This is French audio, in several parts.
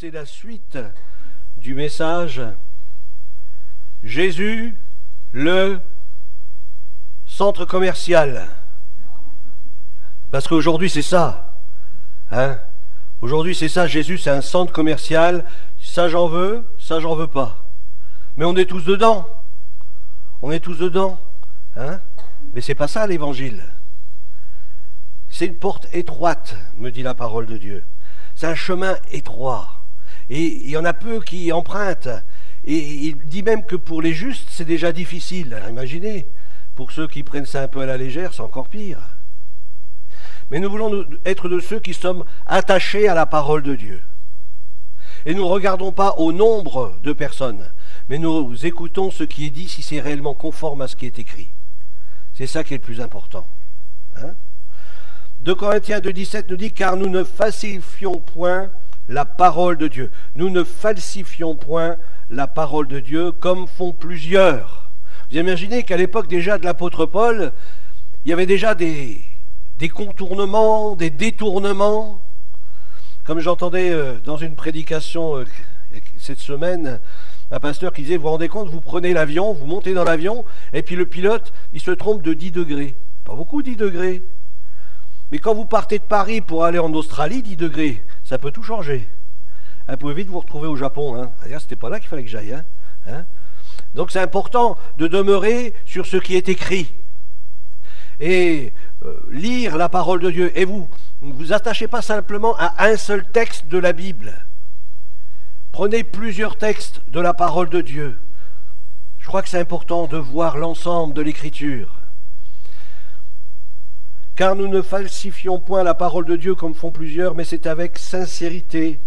c'est la suite du message Jésus, le centre commercial. Parce qu'aujourd'hui c'est ça. Aujourd'hui c'est ça, Jésus c'est un centre commercial. Ça j'en veux pas. Mais on est tous dedans. On est tous dedans. Mais c'est pas ça l'évangile. C'est une porte étroite, me dit la parole de Dieu. C'est un chemin étroit. Et il y en a peu qui empruntent. Et il dit même que pour les justes, c'est déjà difficile. Alors imaginez, pour ceux qui prennent ça un peu à la légère, c'est encore pire. Mais nous voulons être de ceux qui sommes attachés à la parole de Dieu. Et nous ne regardons pas au nombre de personnes, mais nous écoutons ce qui est dit si c'est réellement conforme à ce qui est écrit. C'est ça qui est le plus important. 2 Corinthiens 2,17 nous dit « Car nous ne falsifions point la parole de Dieu. Nous ne falsifions point la parole de Dieu comme font plusieurs. » Vous imaginez qu'à l'époque déjà de l'apôtre Paul, il y avait déjà des contournements, des détournements. Comme j'entendais dans une prédication cette semaine, un pasteur qui disait, vous vous rendez compte, vous prenez l'avion, vous montez dans l'avion, et puis le pilote, il se trompe de 10 degrés. Pas beaucoup 10 degrés. Mais quand vous partez de Paris pour aller en Australie, 10 degrés, ça peut tout changer. Vous pouvez vite vous retrouver au Japon. D'ailleurs, c'était pas là qu'il fallait que j'aille. Donc c'est important de demeurer sur ce qui est écrit. Et lire la parole de Dieu. Et vous ne vous attachez pas simplement à un seul texte de la Bible. Prenez plusieurs textes de la parole de Dieu. Je crois que c'est important de voir l'ensemble de l'Écriture. Car nous ne falsifions point la parole de Dieu comme font plusieurs, mais c'est avec sincérité.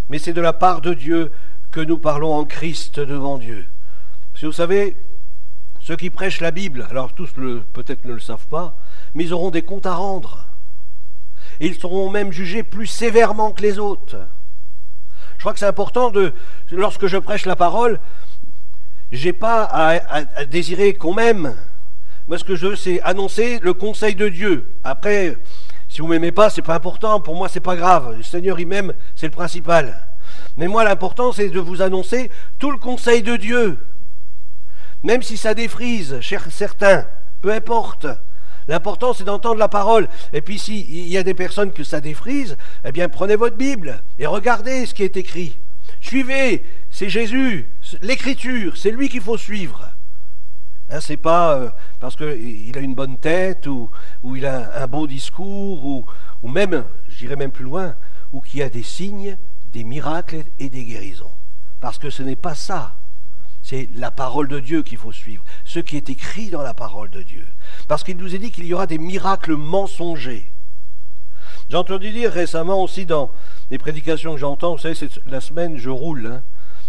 Mais c'est de la part de Dieu que nous parlons en Christ devant Dieu. Parce que vous savez, ceux qui prêchent la Bible, alors tous peut-être ne le savent pas, mais ils auront des comptes à rendre. Et ils seront même jugés plus sévèrement que les autres. Je crois que c'est important lorsque je prêche la parole, j'ai pas à désirer qu'on m'aime. Moi, ce que je veux, c'est annoncer le conseil de Dieu. Après, si vous m'aimez pas, c'est pas important. Pour moi, c'est pas grave. Le Seigneur, il m'aime, c'est le principal. Mais moi, l'important, c'est de vous annoncer tout le conseil de Dieu. Même si ça défrise chez certains, peu importe. L'important, c'est d'entendre la parole. Et puis, s'il y a des personnes que ça défrise, eh bien, prenez votre Bible et regardez ce qui est écrit. Suivez, c'est Jésus, l'Écriture, c'est lui qu'il faut suivre. C'est pas parce qu'il a une bonne tête ou il a un beau discours ou même, je dirais même plus loin, ou qu'il y a des signes, des miracles et des guérisons. Parce que ce n'est pas ça. C'est la parole de Dieu qu'il faut suivre, ce qui est écrit dans la parole de Dieu. Parce qu'il nous est dit qu'il y aura des miracles mensongers. J'ai entendu dire récemment aussi dans les prédications que j'entends, vous savez, la semaine je roule,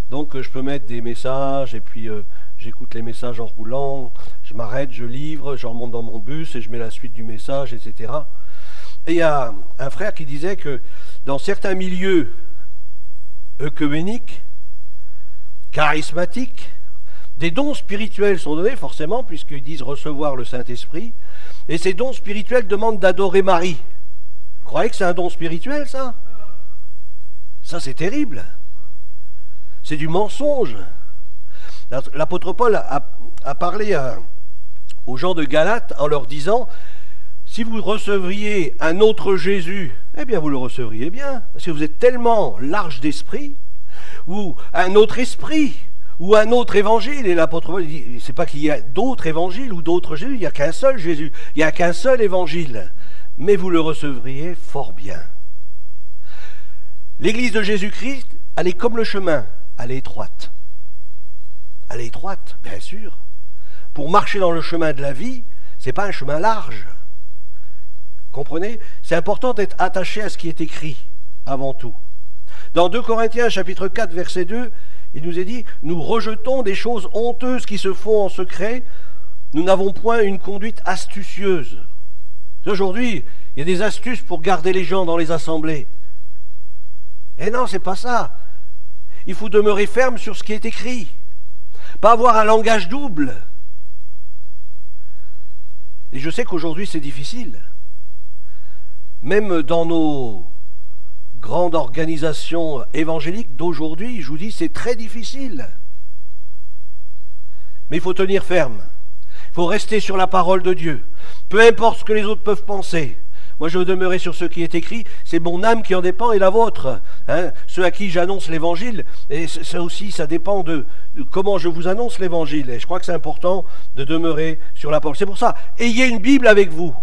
donc je peux mettre des messages et puis j'écoute les messages en roulant, je m'arrête, je livre, je remonte dans mon bus et je mets la suite du message, etc. Et il y a un frère qui disait que dans certains milieux œcuméniques, charismatiques, des dons spirituels sont donnés, forcément, puisqu'ils disent recevoir le Saint-Esprit, et ces dons spirituels demandent d'adorer Marie. Vous croyez que c'est un don spirituel, ça? Ça, c'est terrible. C'est du mensonge. L'apôtre Paul a parlé aux gens de Galate en leur disant, si vous recevriez un autre Jésus, eh bien vous le recevriez bien, parce que vous êtes tellement large d'esprit, ou un autre esprit, ou un autre évangile. Et l'apôtre Paul dit, c'est pas qu'il y a d'autres évangiles ou d'autres Jésus, il n'y a qu'un seul Jésus, il n'y a qu'un seul évangile, mais vous le recevriez fort bien. L'église de Jésus-Christ, elle est comme le chemin, elle est étroite. Elle est étroite, bien sûr. Pour marcher dans le chemin de la vie, c'est pas un chemin large. Comprenez? C'est important d'être attaché à ce qui est écrit, avant tout. Dans 2 Corinthiens, chapitre 4, verset 2, il nous est dit, nous rejetons des choses honteuses qui se font en secret, nous n'avons point une conduite astucieuse. Aujourd'hui, il y a des astuces pour garder les gens dans les assemblées. Et non, c'est pas ça. Il faut demeurer ferme sur ce qui est écrit. Pas avoir un langage double. Et je sais qu'aujourd'hui c'est difficile. Même dans grande organisation évangélique d'aujourd'hui, je vous dis, c'est très difficile. Mais il faut tenir ferme. Il faut rester sur la parole de Dieu. Peu importe ce que les autres peuvent penser. Moi, je veux demeurer sur ce qui est écrit. C'est mon âme qui en dépend et la vôtre. Hein, ceux à qui j'annonce l'évangile, et ça aussi, ça dépend de comment je vous annonce l'évangile. Et je crois que c'est important de demeurer sur la parole. C'est pour ça, ayez une Bible avec vous.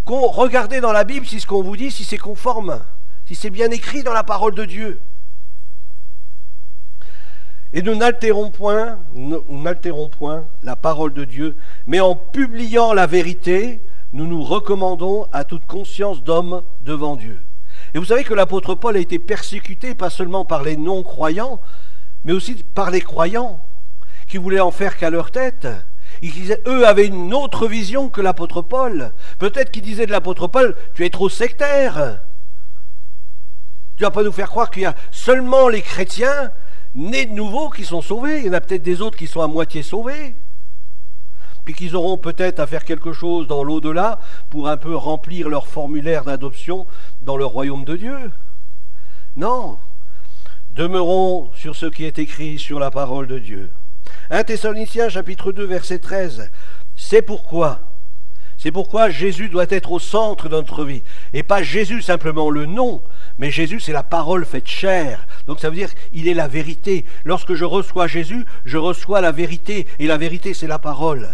Regardez dans la Bible si ce qu'on vous dit, si c'est conforme, si c'est bien écrit dans la parole de Dieu. Et nous n'altérons point la parole de Dieu, mais en publiant la vérité, nous nous recommandons à toute conscience d'homme devant Dieu. Et vous savez que l'apôtre Paul a été persécuté, pas seulement par les non-croyants, mais aussi par les croyants, qui voulaient en faire qu'à leur tête. Ils disaient, eux avaient une autre vision que l'apôtre Paul. Peut-être qu'ils disaient de l'apôtre Paul, tu es trop sectaire. Tu vas pas nous faire croire qu'il y a seulement les chrétiens nés de nouveau qui sont sauvés. Il y en a peut-être des autres qui sont à moitié sauvés. Puis qu'ils auront peut-être à faire quelque chose dans l'au-delà pour un peu remplir leur formulaire d'adoption dans le royaume de Dieu. Non. Demeurons sur ce qui est écrit sur la parole de Dieu. 1 Thessaloniciens chapitre 2 verset 13. C'est pourquoi Jésus doit être au centre de notre vie. Et pas Jésus simplement le nom, mais Jésus c'est la parole faite chair. Donc ça veut dire qu'il est la vérité. Lorsque je reçois Jésus, je reçois la vérité. Et la vérité c'est la parole.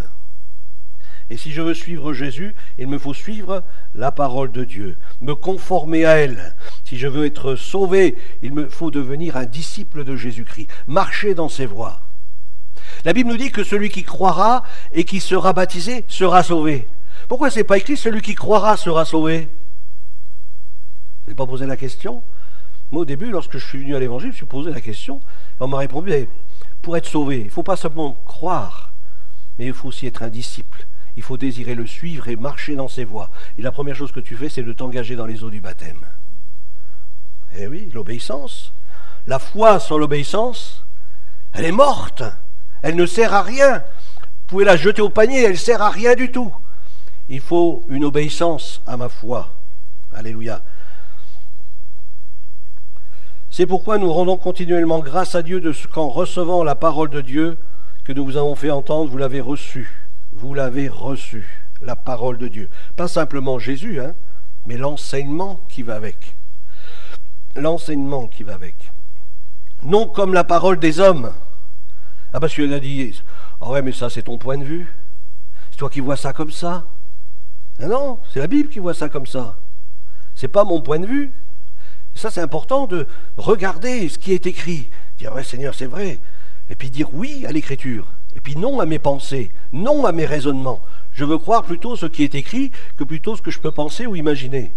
Et si je veux suivre Jésus, il me faut suivre la parole de Dieu, me conformer à elle. Si je veux être sauvé, il me faut devenir un disciple de Jésus-Christ, marcher dans ses voies. La Bible nous dit que celui qui croira et qui sera baptisé sera sauvé. Pourquoi c'est pas écrit celui qui croira sera sauvé? Je n'ai pas posé la question. Moi au début, lorsque je suis venu à l'évangile, je me suis posé la question. On m'a répondu, pour être sauvé, il ne faut pas seulement croire, mais il faut aussi être un disciple. Il faut désirer le suivre et marcher dans ses voies. Et la première chose que tu fais, c'est de t'engager dans les eaux du baptême. Eh oui, l'obéissance. La foi sans l'obéissance, elle est morte. Elle ne sert à rien. Vous pouvez la jeter au panier, elle ne sert à rien du tout. Il faut une obéissance à ma foi. Alléluia. C'est pourquoi nous rendons continuellement grâce à Dieu de ce qu'en recevant la parole de Dieu que nous vous avons fait entendre, vous l'avez reçue. Vous l'avez reçu, la parole de Dieu. Pas simplement Jésus, mais l'enseignement qui va avec. L'enseignement qui va avec. Non comme la parole des hommes. Ah parce qu'il a dit, ah ouais mais ça c'est ton point de vue. C'est toi qui vois ça comme ça. Ah non, c'est la Bible qui voit ça comme ça. C'est pas mon point de vue. Et ça c'est important de regarder ce qui est écrit. Dire ouais Seigneur c'est vrai. Et puis dire oui à l'écriture. Et puis non à mes pensées, non à mes raisonnements. Je veux croire plutôt ce qui est écrit que plutôt ce que je peux penser ou imaginer.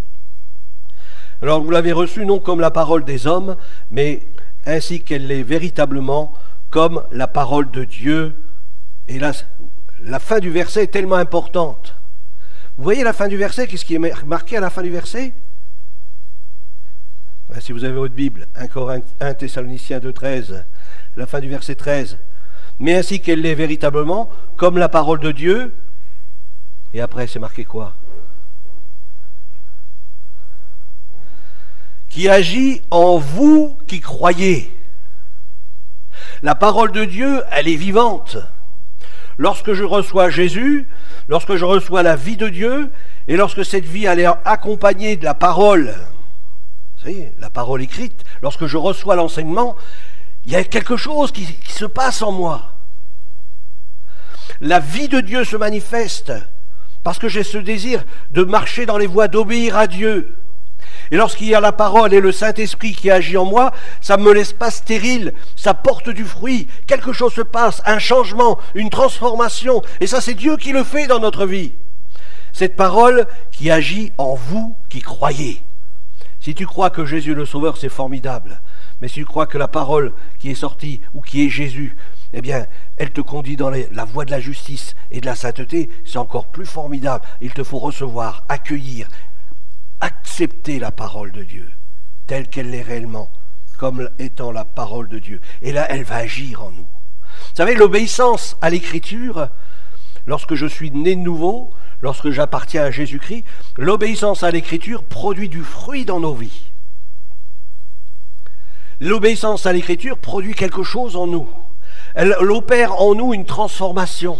Alors vous l'avez reçu non comme la parole des hommes, mais ainsi qu'elle l'est véritablement, comme la parole de Dieu. Et là, la fin du verset est tellement importante. Vous voyez la fin du verset, qu'est-ce qui est marqué à la fin du verset? Si vous avez votre Bible, 1 Thessaloniciens 2,13, la fin du verset 13. Mais ainsi qu'elle l'est véritablement, comme la parole de Dieu. Et après, c'est marqué quoi? Qui agit en vous qui croyez. La parole de Dieu, elle est vivante. Lorsque je reçois Jésus, lorsque je reçois la vie de Dieu, et lorsque cette vie elle est accompagnée de la parole, vous savez, la parole écrite, lorsque je reçois l'enseignement, il y a quelque chose qui se passe en moi. La vie de Dieu se manifeste parce que j'ai ce désir de marcher dans les voies, d'obéir à Dieu. Et lorsqu'il y a la parole et le Saint-Esprit qui agit en moi, ça ne me laisse pas stérile, ça porte du fruit, quelque chose se passe, un changement, une transformation. Et ça, c'est Dieu qui le fait dans notre vie. Cette parole qui agit en vous qui croyez. Si tu crois que Jésus est le Sauveur, c'est formidable. Mais si tu crois que la parole qui est sortie ou qui est Jésus, eh bien, elle te conduit dans la voie de la justice et de la sainteté, c'est encore plus formidable. Il te faut recevoir, accueillir, accepter la parole de Dieu, telle qu'elle est réellement, comme étant la parole de Dieu. Et là, elle va agir en nous. Vous savez, l'obéissance à l'Écriture, lorsque je suis né de nouveau, lorsque j'appartiens à Jésus-Christ, l'obéissance à l'Écriture produit du fruit dans nos vies. L'obéissance à l'Écriture produit quelque chose en nous. Elle opère en nous une transformation.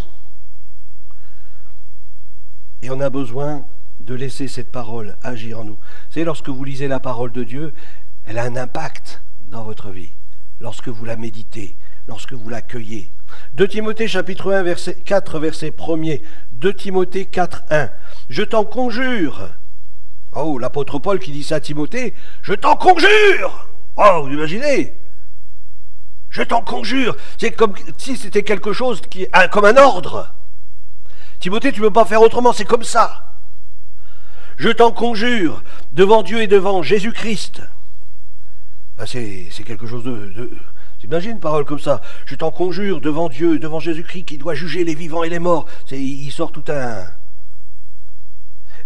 Et on a besoin de laisser cette parole agir en nous. Vous savez, lorsque vous lisez la parole de Dieu, elle a un impact dans votre vie. Lorsque vous la méditez, lorsque vous l'accueillez. 2 Timothée chapitre 1, verset 4, verset 1er. 2 Timothée 4, 1. Je t'en conjure. Oh, l'apôtre Paul qui dit ça à Timothée. Je t'en conjure. Oh, vous imaginez? Je t'en conjure. C'est comme si c'était quelque chose comme un ordre. Timothée, tu ne peux pas faire autrement, c'est comme ça. Je t'en conjure, devant Dieu et devant Jésus-Christ. Ben c'est quelque chose t'imagines une parole comme ça. Je t'en conjure devant Dieu et devant Jésus-Christ qui doit juger les vivants et les morts. Il sort tout un...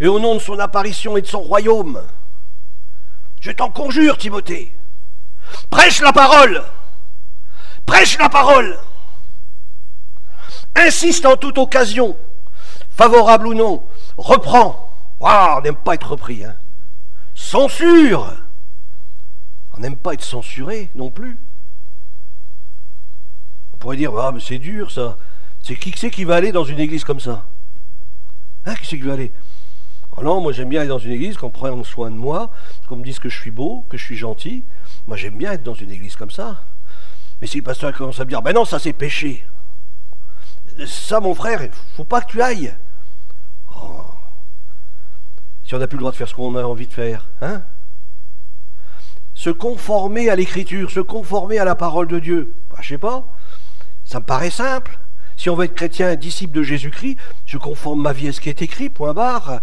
Et au nom de son apparition et de son royaume, je t'en conjure, Timothée. Prêche la parole. Prêche la parole. Insiste en toute occasion, favorable ou non. Reprends. Waouh, on n'aime pas être repris. Hein. Censure. On n'aime pas être censuré non plus. On pourrait dire, ah, mais c'est dur ça. C'est qui va aller dans une église comme ça? Hein, qui c'est qui va aller? Oh non, moi j'aime bien aller dans une église, qu'on prenne soin de moi, qu'on me dise que je suis beau, que je suis gentil. Moi j'aime bien être dans une église comme ça. Mais si le pasteur commence à me dire, ben non, ça c'est péché. Ça, mon frère, il ne faut pas que tu ailles. Oh. Si on n'a plus le droit de faire ce qu'on a envie de faire, hein? Se conformer à l'écriture, se conformer à la parole de Dieu. Ben, je sais pas, ça me paraît simple. Si on veut être chrétien, disciple de Jésus-Christ, je conforme ma vie à ce qui est écrit, point barre.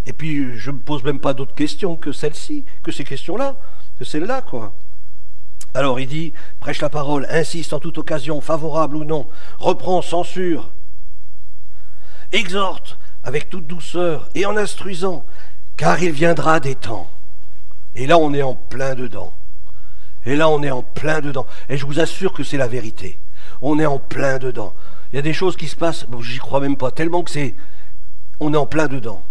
Et puis je ne me pose même pas d'autres questions que celle-ci, que ces questions-là, que celle-là, quoi. Alors il dit, prêche la parole, insiste en toute occasion, favorable ou non, reprend, censure, exhorte avec toute douceur et en instruisant, car il viendra des temps. Et là on est en plein dedans. Et là on est en plein dedans. Et je vous assure que c'est la vérité. On est en plein dedans. Il y a des choses qui se passent, bon, j'y crois même pas, tellement que on est en plein dedans.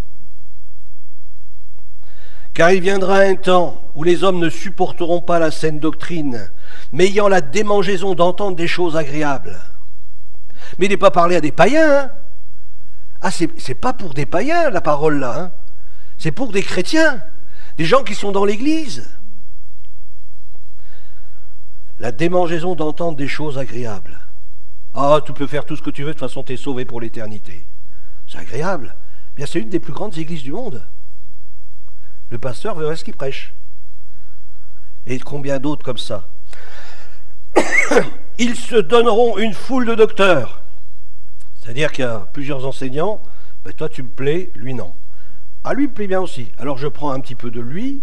Car il viendra un temps où les hommes ne supporteront pas la saine doctrine, mais ayant la démangeaison d'entendre des choses agréables. Mais il n'est pas parlé à des païens. Hein. Ah, c'est pas pour des païens, la parole là. Hein. C'est pour des chrétiens, des gens qui sont dans l'église. La démangeaison d'entendre des choses agréables. Ah, tu peux faire tout ce que tu veux, de toute façon tu es sauvé pour l'éternité. C'est agréable. Bien, c'est une des plus grandes églises du monde. Le pasteur verrait ce qu'il prêche. Et combien d'autres comme ça. Ils se donneront une foule de docteurs. C'est-à-dire qu'il y a plusieurs enseignants. Ben toi tu me plais, lui non. Ah, lui me plaît bien aussi. Alors je prends un petit peu de lui,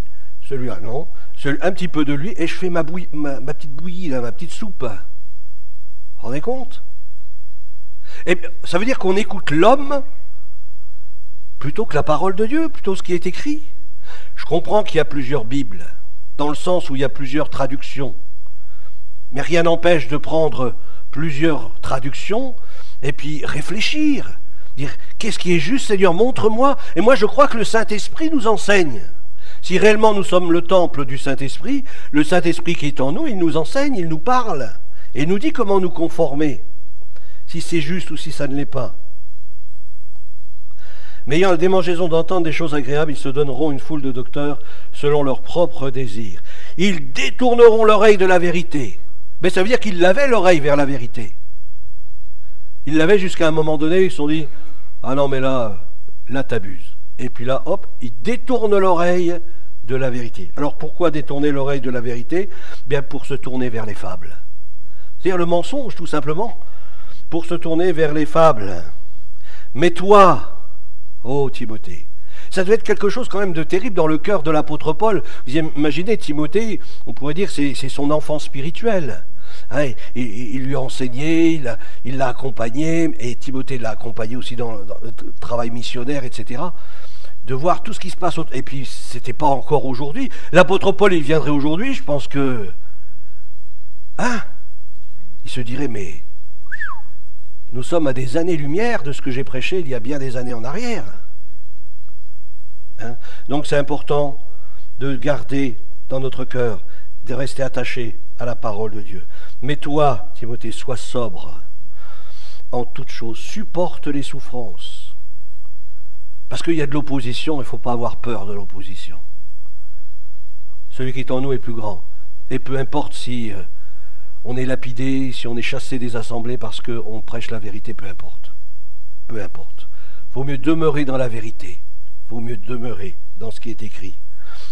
celui-là non, un petit peu de lui, et je fais ma petite bouillie, là, ma petite soupe. Vous vous rendez compte? Et ça veut dire qu'on écoute l'homme plutôt que la parole de Dieu, plutôt ce qui est écrit. Je comprends qu'il y a plusieurs Bibles, dans le sens où il y a plusieurs traductions. Mais rien n'empêche de prendre plusieurs traductions et puis réfléchir. Dire, qu'est-ce qui est juste, Seigneur, montre-moi. Et moi, je crois que le Saint-Esprit nous enseigne. Si réellement nous sommes le temple du Saint-Esprit, le Saint-Esprit qui est en nous, il nous enseigne, il nous parle. Et nous dit comment nous conformer. Si c'est juste ou si ça ne l'est pas. Mais ayant la démangeaison d'entendre des choses agréables, ils se donneront une foule de docteurs selon leurs propres désirs. Ils détourneront l'oreille de la vérité. Mais ça veut dire qu'ils l'avaient l'oreille vers la vérité. Ils l'avaient jusqu'à un moment donné, ils se sont dit, ah non mais là t'abuses. Et puis là, hop, ils détournent l'oreille de la vérité. Alors pourquoi détourner l'oreille de la vérité? Bien pour se tourner vers les fables. C'est-à-dire le mensonge, tout simplement. Pour se tourner vers les fables. Mais toi, oh Timothée, ça devait être quelque chose quand même de terrible dans le cœur de l'apôtre Paul. Vous imaginez Timothée, on pourrait dire c'est son enfant spirituel. Hein, il lui a enseigné, il l'a accompagné, et Timothée l'a accompagné aussi dans le travail missionnaire, etc. De voir tout ce qui se passe. Et puis c'était pas encore aujourd'hui. L'apôtre Paul, il viendrait aujourd'hui, je pense que... Hein, il se dirait, mais... Nous sommes à des années-lumière de ce que j'ai prêché il y a bien des années en arrière. Hein? Donc c'est important de garder dans notre cœur de rester attaché à la parole de Dieu. Mais toi, Timothée, sois sobre en toutes choses, supporte les souffrances. Parce qu'il y a de l'opposition, il ne faut pas avoir peur de l'opposition. Celui qui est en nous est plus grand. Et peu importe si on est lapidé, si on est chassé des assemblées parce qu'on prêche la vérité, peu importe. Peu importe. Il vaut mieux demeurer dans la vérité. Il vaut mieux demeurer dans ce qui est écrit.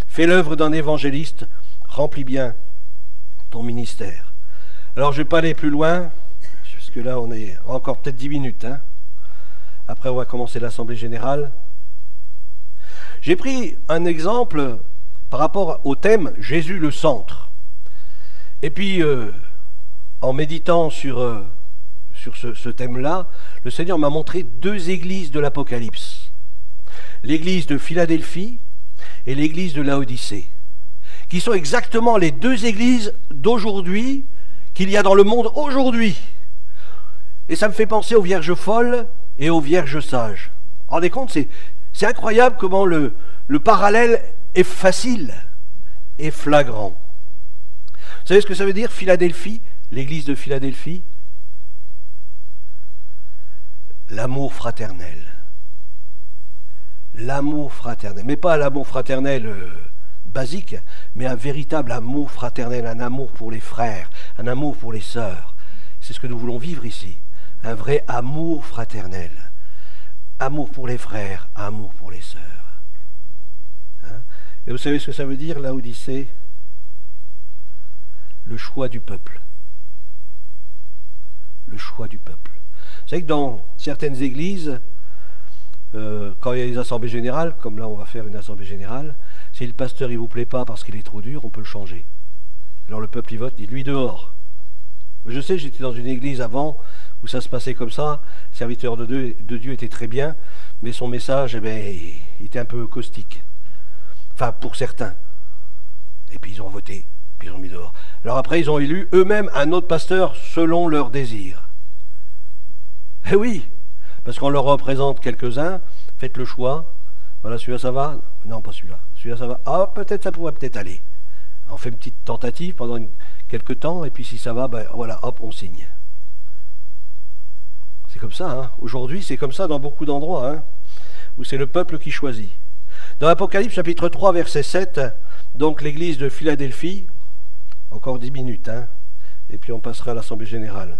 Fais l'œuvre d'un évangéliste, remplis bien ton ministère. Alors je ne vais pas aller plus loin, parce que là on est encore peut-être 10 minutes. Hein. Après on va commencer l'Assemblée Générale. J'ai pris un exemple par rapport au thème « Jésus le centre ». Et puis, en méditant sur ce thème-là, le Seigneur m'a montré 2 églises de l'Apocalypse. L'église de Philadelphie et l'église de Laodicée, qui sont exactement les 2 églises d'aujourd'hui qu'il y a dans le monde aujourd'hui. Et ça me fait penser aux vierges folles et aux vierges sages. Vous vous rendez compte, c'est incroyable comment le parallèle est facile et flagrant. Vous savez ce que ça veut dire, Philadelphie, l'église de Philadelphie? L'amour fraternel. L'amour fraternel. Mais pas l'amour fraternel basique, mais un véritable amour fraternel, un amour pour les frères, un amour pour les sœurs. C'est ce que nous voulons vivre ici. Un vrai amour fraternel. Amour pour les frères, amour pour les sœurs. Hein? Et vous savez ce que ça veut dire, Laodicée? Le choix du peuple. Le choix du peuple. Vous savez que dans certaines églises, quand il y a des assemblées générales, comme là on va faire une assemblée générale, si le pasteur il vous plaît pas parce qu'il est trop dur, on peut le changer. Alors le peuple il vote, dit lui dehors. Je sais, j'étais dans une église avant où ça se passait comme ça, le serviteur de Dieu était très bien, mais son message, eh bien, il était un peu caustique. Enfin, pour certains. Et puis ils ont voté, puis ils ont mis dehors. Alors après, ils ont élu eux-mêmes un autre pasteur selon leur désir. Eh oui, parce qu'on leur représente quelques-uns, faites le choix. Voilà, celui-là ça va? Non, pas celui-là. Celui-là ça va? Ah, peut-être ça pourrait peut-être aller. On fait une petite tentative pendant quelques temps, et puis si ça va, ben voilà, hop, on signe. C'est comme ça, hein. Aujourd'hui, c'est comme ça dans beaucoup d'endroits, hein, où c'est le peuple qui choisit. Dans l'Apocalypse, chapitre 3, verset 7, donc l'église de Philadelphie, encore 10 minutes, hein, et puis on passera à l'Assemblée Générale.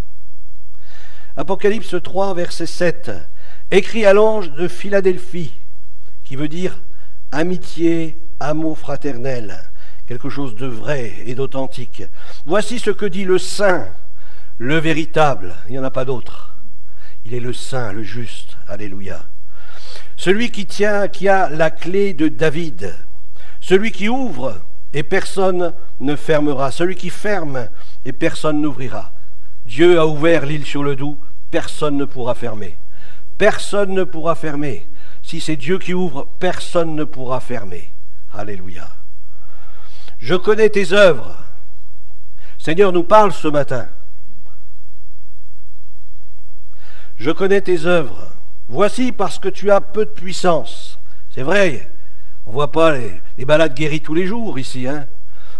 Apocalypse 3, verset 7, écrit à l'ange de Philadelphie, qui veut dire amitié, amour fraternel, quelque chose de vrai et d'authentique. Voici ce que dit le saint, le véritable, il n'y en a pas d'autre. Il est le saint, le juste, alléluia. Celui qui a la clé de David, celui qui ouvre et personne ne fermera, celui qui ferme et personne n'ouvrira. Dieu a ouvert l'île sur le Doubs, personne ne pourra fermer. Personne ne pourra fermer. Si c'est Dieu qui ouvre, personne ne pourra fermer. Alléluia. Je connais tes œuvres. Seigneur nous parle ce matin. Je connais tes œuvres. Voici parce que tu as peu de puissance. C'est vrai, on ne voit pas les malades guéris tous les jours ici. Hein.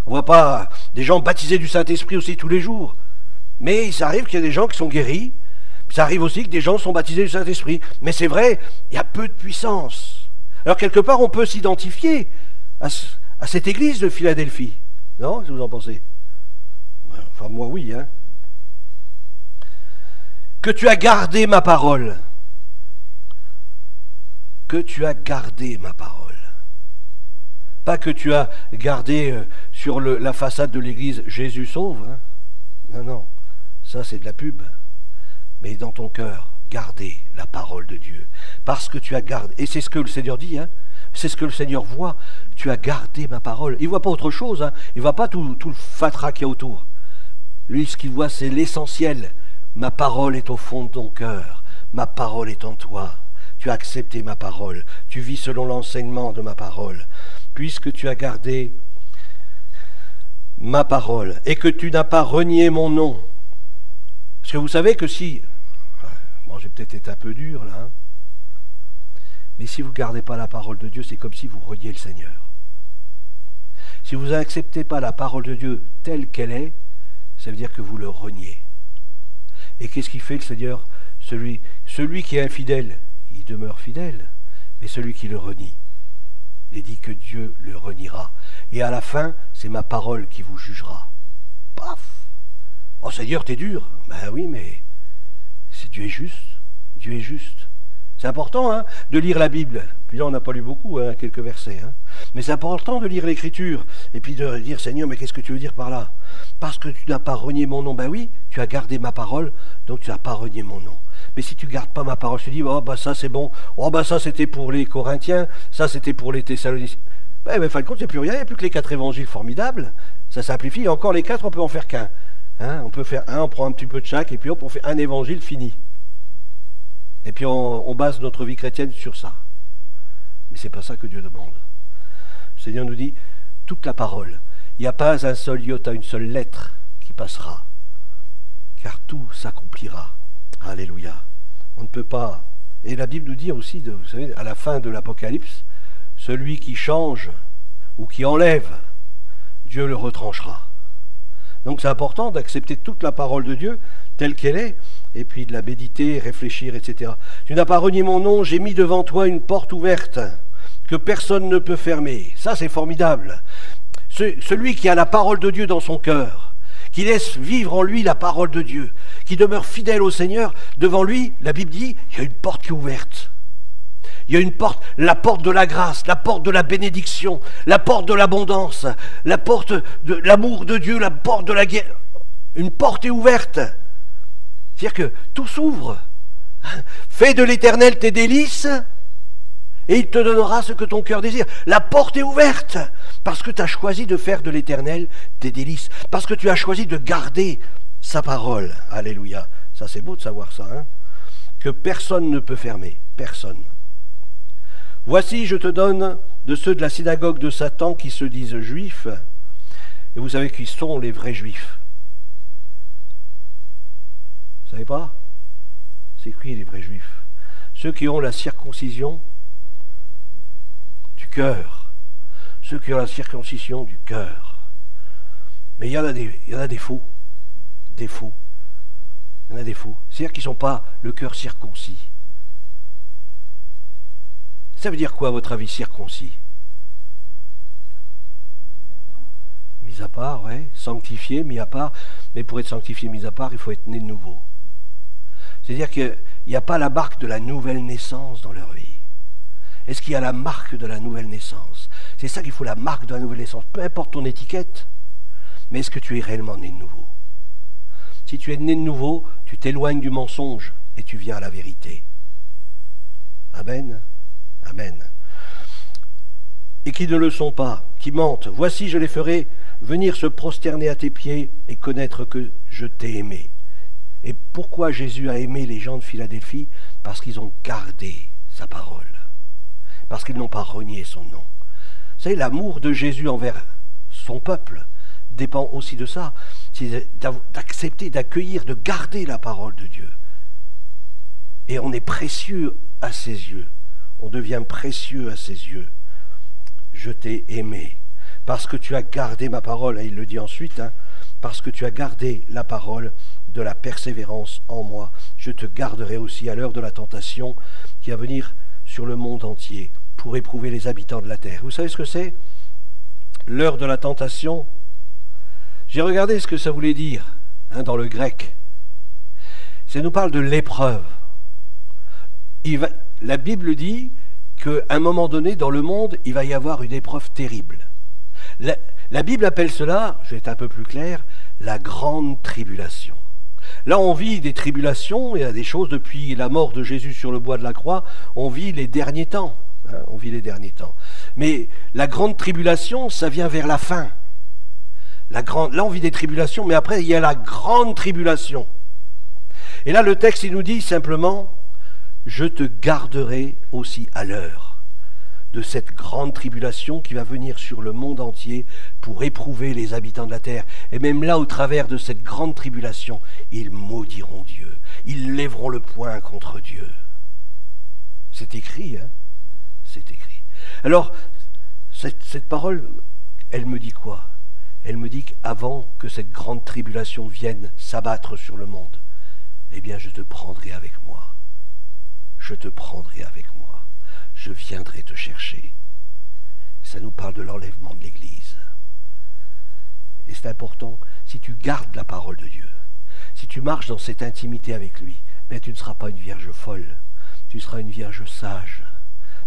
On ne voit pas des gens baptisés du Saint-Esprit aussi tous les jours. Mais ça arrive qu'il y a des gens qui sont guéris. Ça arrive aussi que des gens sont baptisés du Saint-Esprit. Mais c'est vrai, il y a peu de puissance. Alors quelque part, on peut s'identifier à cette église de Philadelphie. Non, qu'est-ce que vous en pensez? Enfin, moi, oui. Hein. Que tu as gardé ma parole. Que tu as gardé ma parole. Pas que tu as gardé sur la façade de l'église Jésus sauve. Hein. Non, non. Ça, c'est de la pub. Mais dans ton cœur, gardez la parole de Dieu. Parce que tu as gardé. Et c'est ce que le Seigneur dit. Hein. C'est ce que le Seigneur voit. Tu as gardé ma parole. Il ne voit pas autre chose. Hein. Il ne voit pas tout le fatras qu'il y a autour. Lui, ce qu'il voit, c'est l'essentiel. Ma parole est au fond de ton cœur. Ma parole est en toi. Tu as accepté ma parole. Tu vis selon l'enseignement de ma parole. Puisque tu as gardé ma parole et que tu n'as pas renié mon nom. Parce que vous savez que si... Bon, j'ai peut-être été un peu dur là. Hein, mais si vous ne gardez pas la parole de Dieu, c'est comme si vous reniez le Seigneur. Si vous n'acceptez pas la parole de Dieu telle qu'elle est, ça veut dire que vous le reniez. Et qu'est-ce qui fait le Seigneur? Celui qui est infidèle, il demeure fidèle, mais celui qui le renie, il dit que Dieu le reniera. Et à la fin, c'est ma parole qui vous jugera. Paf! Oh Seigneur, t'es dur. Ben oui, mais Dieu est juste. Dieu est juste. C'est important de lire la Bible. Puis là, on n'a pas lu beaucoup, quelques versets. Mais c'est important de lire l'Écriture. Et puis de dire, Seigneur, mais qu'est-ce que tu veux dire par là? Parce que tu n'as pas renié mon nom. Ben oui, tu as gardé ma parole, donc tu n'as pas renié mon nom. Mais si tu ne gardes pas ma parole, tu dis, oh bah ça c'est bon, oh bah ça c'était pour les Corinthiens, ça c'était pour les Thessaloniciens. Ben, mais fin de compte, il n'y a plus rien, il n'y a plus que les 4 évangiles formidables. Ça simplifie, et encore les 4, on peut en faire qu'un. On peut faire un, on prend un petit peu de chaque, et puis hop, on fait un évangile fini. Et puis on base notre vie chrétienne sur ça. Mais ce n'est pas ça que Dieu demande. Le Seigneur nous dit, toute la parole, il n'y a pas un seul iota, une seule lettre qui passera, car tout s'accomplira. Alléluia. On ne peut pas. Et la Bible nous dit aussi, vous savez, à la fin de l'Apocalypse, celui qui change ou qui enlève, Dieu le retranchera. Donc c'est important d'accepter toute la parole de Dieu telle qu'elle est, et puis de la méditer, réfléchir, etc. Tu n'as pas renié mon nom, j'ai mis devant toi une porte ouverte que personne ne peut fermer. Ça c'est formidable. Celui qui a la parole de Dieu dans son cœur, qui laisse vivre en lui la parole de Dieu, qui demeure fidèle au Seigneur, devant lui, la Bible dit, il y a une porte qui est ouverte. Il y a une porte, la porte de la grâce, la porte de la bénédiction, la porte de l'abondance, la porte de l'amour de Dieu, la porte de la guerre. Une porte est ouverte. C'est-à-dire que tout s'ouvre. Fais de l'Éternel tes délices et il te donnera ce que ton cœur désire. La porte est ouverte parce que tu as choisi de faire de l'Éternel tes délices, parce que tu as choisi de garder sa parole. Alléluia. Ça c'est beau de savoir ça, que personne ne peut fermer. Personne. Voici, je te donne de ceux de la synagogue de Satan qui se disent juifs, et vous savez qui sont les vrais juifs. Vous savez pas? C'est qui les vrais juifs? Ceux qui ont la circoncision du cœur. Ceux qui ont la circoncision du cœur. Mais il y en a des faux. Des faux. Il y en a des faux. C'est-à-dire qu'ils n'ont pas le cœur circoncis. Ça veut dire quoi, à votre avis, circoncis? Mis à part, ouais. Sanctifié, mis à part. Mais pour être sanctifié, mis à part, il faut être né de nouveau. C'est-à-dire qu'il n'y a pas la marque de la nouvelle naissance dans leur vie. Est-ce qu'il y a la marque de la nouvelle naissance? C'est ça qu'il faut, la marque de la nouvelle naissance. Peu importe ton étiquette, mais est-ce que tu es réellement né de nouveau? Si tu es né de nouveau, tu t'éloignes du mensonge et tu viens à la vérité. Amen. Amen. Et qui ne le sont pas, qui mentent, voici je les ferai venir se prosterner à tes pieds et connaître que je t'ai aimé. Et pourquoi Jésus a aimé les gens de Philadelphie? Parce qu'ils ont gardé sa parole. Parce qu'ils n'ont pas renié son nom. Vous savez, l'amour de Jésus envers son peuple dépend aussi de ça. C'est d'accepter, d'accueillir, de garder la parole de Dieu. Et on est précieux à ses yeux. On devient précieux à ses yeux. Je t'ai aimé, parce que tu as gardé ma parole. Et il le dit ensuite, parce que tu as gardé la parole de la persévérance en moi. Je te garderai aussi à l'heure de la tentation qui va venir sur le monde entier pour éprouver les habitants de la terre. Vous savez ce que c'est? L'heure de la tentation. J'ai regardé ce que ça voulait dire dans le grec. Ça nous parle de l'épreuve. La Bible dit qu'à un moment donné, dans le monde, il va y avoir une épreuve terrible. La Bible appelle cela, je vais être un peu plus clair, la grande tribulation. Là, on vit des tribulations, il y a des choses depuis la mort de Jésus sur le bois de la croix, on vit les derniers temps. On vit les derniers temps. Mais la grande tribulation, ça vient vers la fin. Là, on vit des tribulations, mais après, il y a la grande tribulation. Et là, le texte, il nous dit simplement, je te garderai aussi à l'heure de cette grande tribulation qui va venir sur le monde entier pour éprouver les habitants de la terre. Et même là, au travers de cette grande tribulation, ils maudiront Dieu. Ils lèveront le poing contre Dieu. C'est écrit, C'est écrit. Alors, cette parole, Elle me dit quoi? Elle me dit qu'avant que cette grande tribulation vienne s'abattre sur le monde, eh bien je te prendrai avec moi. Je te prendrai avec moi. Je viendrai te chercher. Ça nous parle de l'enlèvement de l'Église. Et c'est important, si tu gardes la parole de Dieu, si tu marches dans cette intimité avec lui, mais tu ne seras pas une vierge folle, tu seras une vierge sage,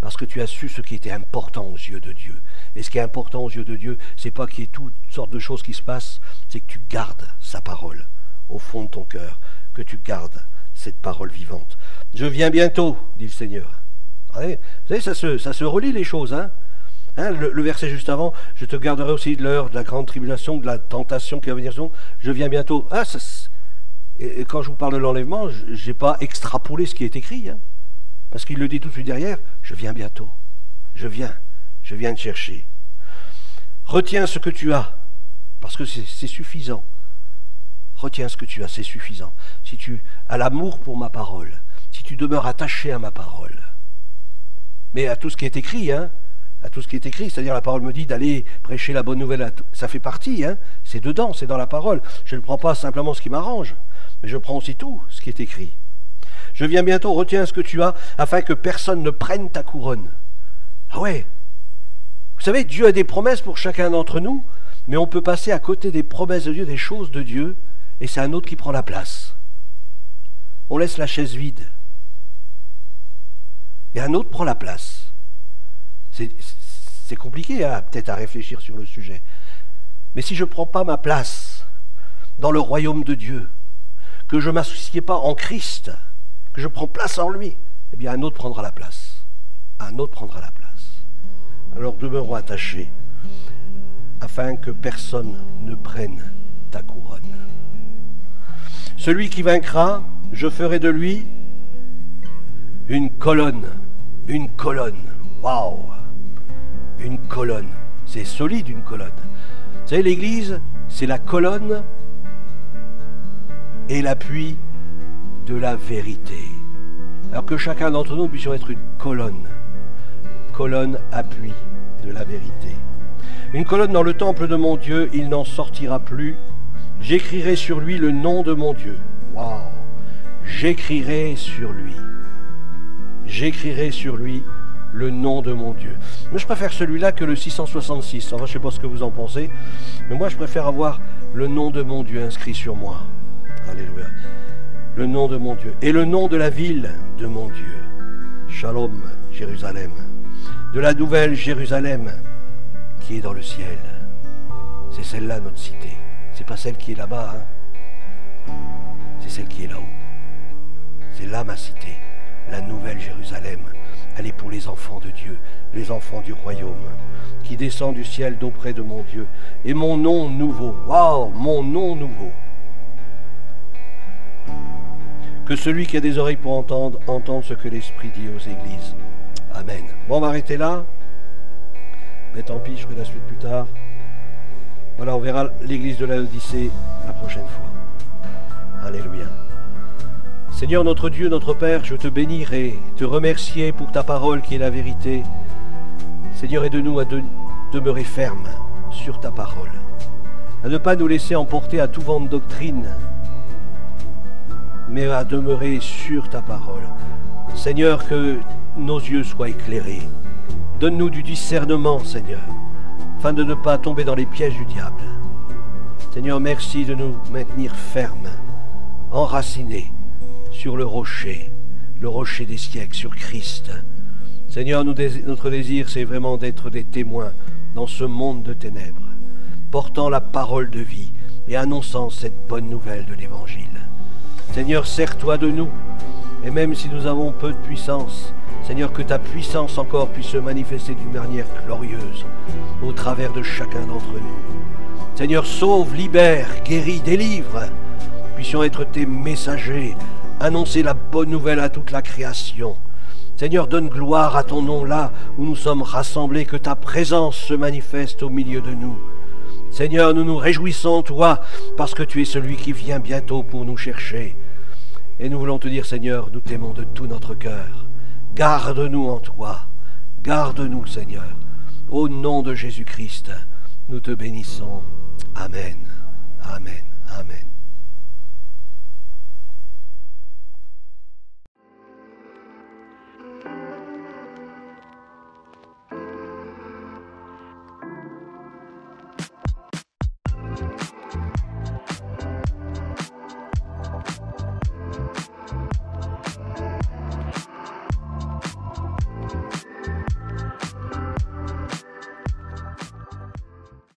parce que tu as su ce qui était important aux yeux de Dieu. Et ce qui est important aux yeux de Dieu, c'est pas qu'il y ait toutes sortes de choses qui se passent, c'est que tu gardes sa parole au fond de ton cœur, que tu gardes cette parole vivante. Je viens bientôt, dit le Seigneur. Vous savez, ça se relie les choses, hein. Le verset juste avant, je te garderai aussi de l'heure de la grande tribulation, de la tentation qui va venir. Je viens bientôt. Et quand je vous parle de l'enlèvement, je n'ai pas extrapolé ce qui est écrit, hein, parce qu'il le dit tout de suite derrière, je viens bientôt. Je viens te chercher. Retiens ce que tu as, parce que c'est suffisant. Retiens ce que tu as, c'est suffisant. Si tu as l'amour pour ma parole, si tu demeures attaché à ma parole, mais à tout ce qui est écrit, hein, à tout ce qui est écrit, c'est-à-dire la parole me dit d'aller prêcher la bonne nouvelle, ça fait partie, hein, c'est dedans, c'est dans la parole. Je ne prends pas simplement ce qui m'arrange, mais je prends aussi tout ce qui est écrit. Je viens bientôt, retiens ce que tu as, afin que personne ne prenne ta couronne. Ah ouais, vous savez, Dieu a des promesses pour chacun d'entre nous, mais on peut passer à côté des promesses de Dieu, des choses de Dieu, et c'est un autre qui prend la place. On laisse la chaise vide, et un autre prend la place. C'est compliqué, hein, peut-être à réfléchir sur le sujet. Mais si je ne prends pas ma place dans le royaume de Dieu, que je ne m'associe pas en Christ, que je prends place en lui, eh bien un autre prendra la place. Un autre prendra la place. Alors demeurons attachés, afin que personne ne prenne ta couronne. Celui qui vaincra, je ferai de lui une colonne. Une colonne. Waouh! Une colonne. C'est solide, une colonne. Vous savez, l'Église, c'est la colonne et l'appui de la vérité. Alors que chacun d'entre nous puissions être une colonne. Colonne, appui de la vérité. Une colonne dans le temple de mon Dieu, il n'en sortira plus. J'écrirai sur lui le nom de mon Dieu. Waouh! J'écrirai sur lui. J'écrirai sur lui le nom de mon Dieu. Moi, je préfère celui-là que le 666. Enfin, je ne sais pas ce que vous en pensez, mais moi, je préfère avoir le nom de mon Dieu inscrit sur moi. Alléluia. Le nom de mon Dieu. Et le nom de la ville de mon Dieu. Shalom, Jérusalem. De la nouvelle Jérusalem qui est dans le ciel. C'est celle-là, notre cité. C'est pas celle qui est là-bas, hein. C'est celle qui est là-haut. C'est là ma cité. La nouvelle Jérusalem. Elle est pour les enfants de Dieu, les enfants du royaume, qui descend du ciel d'auprès de mon Dieu. Et mon nom nouveau, waouh, mon nom nouveau. Que celui qui a des oreilles pour entendre, entende ce que l'Esprit dit aux églises. Amen. Bon, on va arrêter là. Mais tant pis, je ferai la suite plus tard. Voilà, on verra l'église de Laodicée la prochaine fois. Alléluia. Seigneur notre Dieu, notre Père, je te bénirai, te remercier pour ta parole qui est la vérité. Seigneur, aide-nous à demeurer fermes sur ta parole, à ne pas nous laisser emporter à tout vent de doctrine, mais à demeurer sur ta parole. Seigneur, que nos yeux soient éclairés. Donne-nous du discernement, Seigneur, afin de ne pas tomber dans les pièges du diable. Seigneur, merci de nous maintenir fermes, enracinés, sur le rocher des siècles, sur Christ. Seigneur, notre désir, c'est vraiment d'être des témoins dans ce monde de ténèbres, portant la parole de vie et annonçant cette bonne nouvelle de l'Évangile. Seigneur, sers-toi de nous, et même si nous avons peu de puissance, Seigneur, que ta puissance encore puisse se manifester d'une manière glorieuse au travers de chacun d'entre nous. Seigneur, sauve, libère, guéris, délivre. Puissions être tes messagers, annoncer la bonne nouvelle à toute la création. Seigneur, donne gloire à ton nom là où nous sommes rassemblés, que ta présence se manifeste au milieu de nous. Seigneur, nous nous réjouissons en toi parce que tu es celui qui vient bientôt pour nous chercher. Et nous voulons te dire, Seigneur, nous t'aimons de tout notre cœur. Garde-nous en toi. Garde-nous, Seigneur. Au nom de Jésus-Christ, nous te bénissons. Amen. Amen.